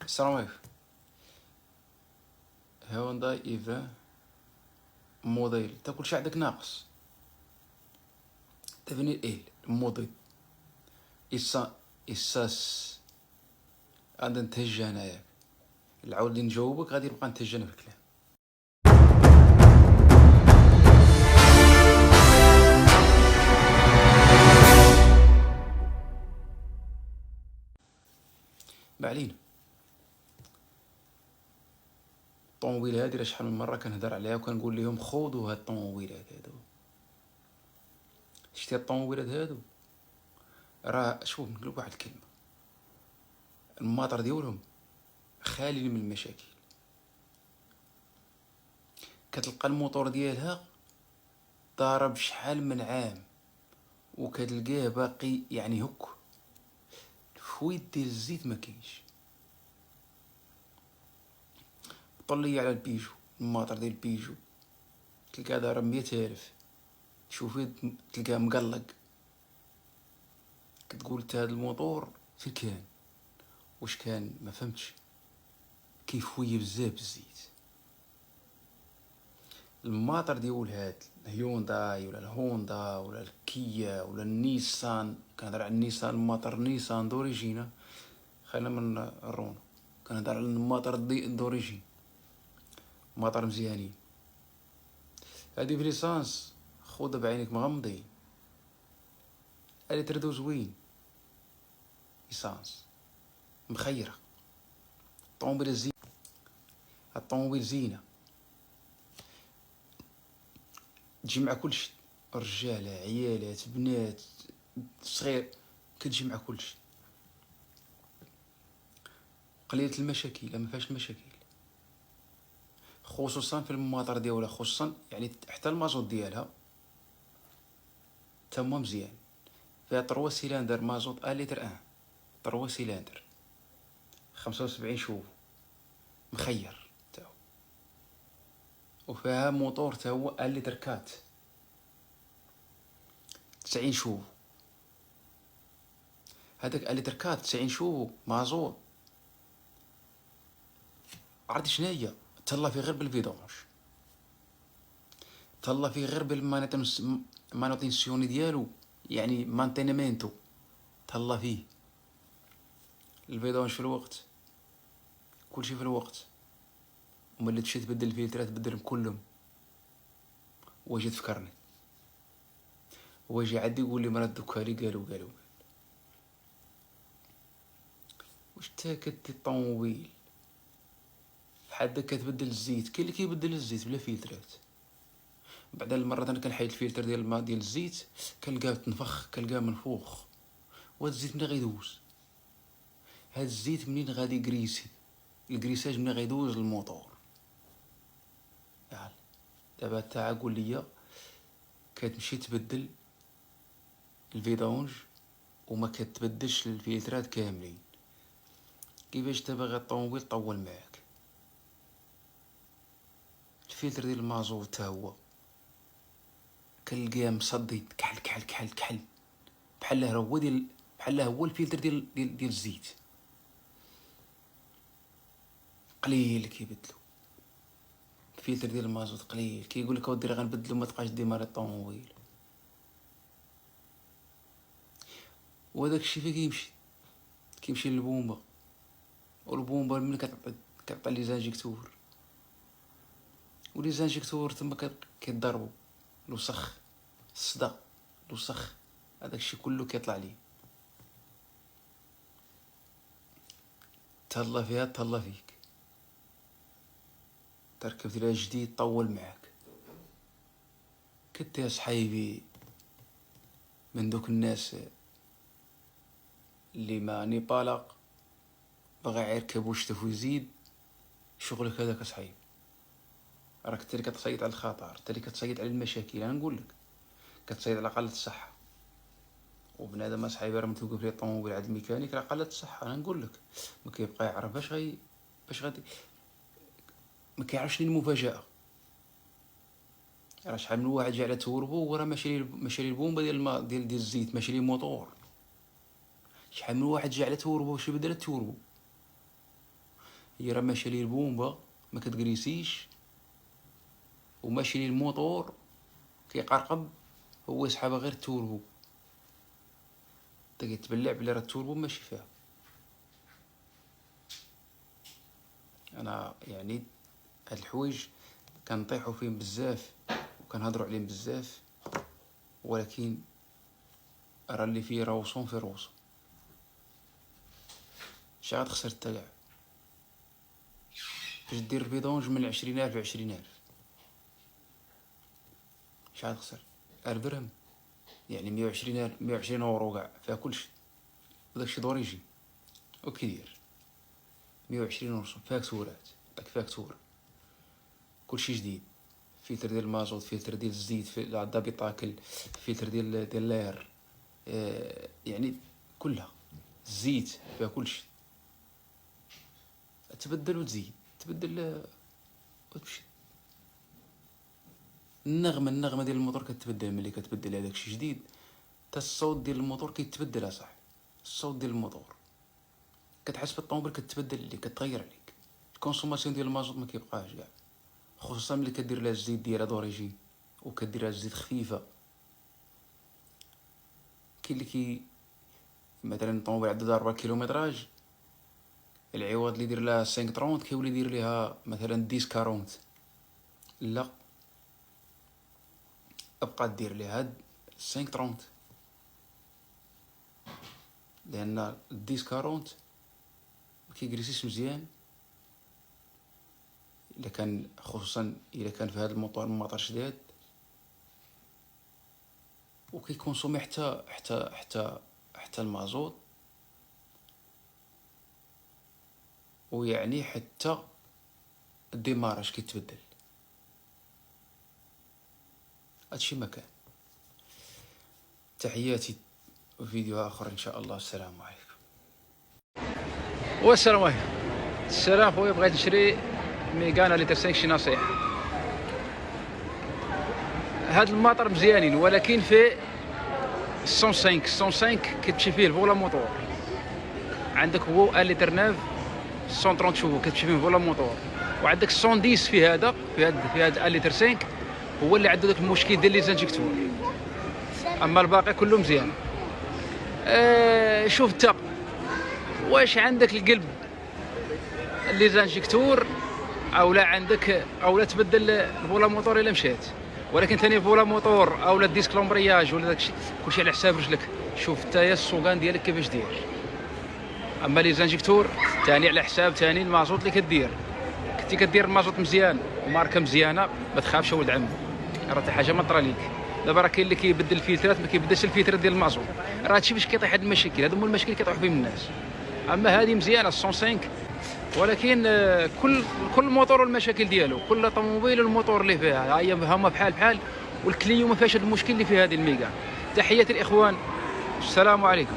السلام عليكم. هيونداي ايفا موديل تا كلشي عندك ناقص. تفني الايل الموديل إساس غادي نتهجى هنايا. العاود اللي نجاوبك غادي نبقى نتهجى انا في الكلام. ما علينا. الطوموبيل هادي راه شحال من مره كنهضر عليها وكنقول لهم خوضوا هاد الطوموبيلات هادو. شتي هاد الطوموبيلات هادو راه شوف نقولك واحد الكلمه، الماطر ديالهم خالي من المشاكل. كتلقى الموتور ديالها ضارب شحال من عام وكتلقاه باقي يعني هك الفويد ديال الزيت ما كاينش. طلي على البيجو، الماطر ديال البيجو تلقاه ضارب 100,000، تشوفيه تلقاه مقلق، كتقول تا هاد الموتور فين كان، واش كان ما فهمتش، كيفوي بزاف الزيت. الماطر ديال هاد الهيونداي ولا الهوندا ولا الكيا ولا النيسان، كنهضر على النيسان، الماطر نيسان دوريجينا، خلينا من الرونو، كنهضر على الماطر دوريجين، ماطر مزيانين. هادي في ليسانس خوذا بعينيك مغمضين، هادي تردو زوين ليسانس مخيرة. الطوموبيل زين، الطوموبيل زينة تجي مع كلشي، رجالة عيالات بنات صغير، كتجي مع كلشي. قليلة المشاكل، ما فيهاش المشاكل، خصوصا في الماطر ديالها، خصوصا يعني حتى المازوت ديالها تما مزيان. فيها 3 سيلندر مازوت لتر 3 سيلندر 75 شوف مخير تاهو. وفيها موتور تا هو لتر 4 90 شوف. هذاك لتر 4 90 شوف مازوت، عرفتي شناهي؟ تهلا فيه غير بالفيدونج، تهلا فيه غير بالمانوتينسيوني ديالو، يعني مانتينيمنتو، تهلا فيه الفيدونج في الوقت، كلشي في الوقت. وملي تمشي تبدل الفلترات تبدلهم كلهم. واجي تفكرني، واجي عندي يقول لي مرات دوكا لي قالوا واش تا كدي الطوموبيل بحال داك كتبدل الزيت، كاين اللي كيبدل الزيت بلا فلترات. بعد المرات انا كنحيد الفلتر ديال الماء ديال الزيت كنلقاه تنفخ، كنلقاه منفوخ. وهاد الزيت منين غيدوز؟ هاد الزيت منين غادي يكريسي؟ الكريساج منين غيدوز للموتور؟ يلا دابا تا قول لي، كتمشي تبدل الفيدونج وما كتبدلش الفلترات كاملين، كيفاش تا باغي الطوموبيل طول معاك؟ الفلتر ديال المازوت تا هو كنلقاه مصدي كحل كحل كحل كحل، بحال هو ديال، بحال هو الفلتر ديال الزيت، قليل كيبدلو. الفلتر ديال المازوت قليل، كيقول لك اودي راه غنبدلو ما تبقاش ديماري الطوموبيل. وهداك الشيء فين كيمشي للبومبا، والبومبا ملي كتعطي لي زانجيكتور، ولي زانجيكتور تما كيضربوا الوسخ، الصدى، الوسخ، هذاك الشيء كله كيطلع ليه. تهلا فيها تهلا فيك، تركبت لها جديد طول معاك. كنت يا صحيبي من دوك الناس اللي ما نيبالق باغي يركب ويشتف ويزيد، شغلك هذاك اصاحبي، راك انت اللي كتصيد على الخطر، انت اللي كتصيد على المشاكل. انا نقول لك كتصيد على قلة الصحة، وبنادم اصاحبي راه متوقف ليه الطوموبيل عند الميكانيك راه قلة الصحة. انا نقول لك ما كيبقى يعرف باش غادي، ما كيعرفش شنو المفاجأة. راه شحال من واحد جا على توربو وراه ماشي ليه البومبا ديال الماء ديال الزيت، ماشي ليه موتور. شحال من واحد جا على توربو شي بدل التوربو هي راه ماشيه ليه البومبه ما كتكريسيش، وماشي ليه الموطور كيقرقب، هو يسحبها غير التوربو. انت كيتبلع بلي راه التوربو ماشي فيها. انا يعني هاد الحوايج كنطيحوا فيهم بزاف وكنهضروا عليهم بزاف، ولكن راه اللي فيه روسون في روسو. شحال غتخسر انت كاع باش دير الفيدونج من 20,000 ل20,000؟ شحال غتخسر؟ 1000 درهم، يعني 120 اورو كاع فيها كلشي، وداكشي دوريجين وكيدير 120 اورو فاكتورات، داك فاكتورة كلشي جديد، فلتر ديال المازوت، فلتر ديال الزيت، في الدابيطاكل، فلتر ديال اللير، يعني كلها الزيت فيها كلشي. تبدل وتزيد، تبدل وتمشي. النغمه ديال الموتور كتبدل ملي كتبدل هذاك الشيء جديد، حتى الصوت ديال الموتور كيتبدل اصاحبي. الصوت ديال الموتور كتحس بالطوموبيل كتبدل عليك، كتغير عليك. الكونسوماسيون ديال المازوت ما كيبقاش كاع، خصوصا ملي كدير لها الزيت ديالها دوريجين وكدير لها الزيت خفيفه. كاين اللي مثلا الطوموبيل عندها 4 كيلومتراج، العوض اللي يدير لها 530 كيولي يدير ليها مثلا 1040. لا، ابقى دير ليها هاد 530، لان 1040 مكيكريسيش مزيان الا كان، خصوصا الا كان في هذا الموتور شداد، وكيكونسومي حتى المازوت، ويعني حتى الديماراج كيتبدل. هادشي مكان. تحياتي، وفيديو اخر ان شاء الله. السلام عليكم. والسلام عليكم. السلام خويا، بغيت نشري ميغانا لتر 5 شي نصيحه. هاد الماطر مزيانين، ولكن في 105 كتمشي فيه الفولا موتور. عندك هو 1 لتر 9 130 شوفو كتمشي فيه الفولا موتور، وعندك 110 في هذا 1 لتر 5 هو اللي عنده داك المشكل ديال لي زانجيكتور. اما الباقي كله مزيان. شوف انت واش عندك القلب لي زانجيكتور، او لا عندك، او لا تبدل الفولا موتور الا مشات. ولكن ثاني الفولا موتور او لا الديسك لومبرياج ولا داكشي كلشي على حساب رجلك. شوف نتايا السوغان ديالك كيفاش داير. اما لي زانجيكتور ثاني على حساب ثاني المازوت اللي كدير. كنتي كدير المازوت مزيان وماركه مزيانه ما تخافش ولد عمي، راه حتى حاجه ما طرا ليك. دابا راه كاين اللي كيبدل الفلترات ما كيبدلش الفلتر ديال المازوت، راه هادشي باش كيطيح هاد المشاكل. هادو هما المشاكل اللي كيطيحوا فيهم الناس. اما هذه مزيانه 105، ولكن كل موتور والمشاكل ديالو، كل طوموبيل والموتور اللي فيها هي هما بحال والكليو ما فيهاش هاد المشكل اللي فيه هذه الميغا. تحياتي الاخوان، السلام عليكم.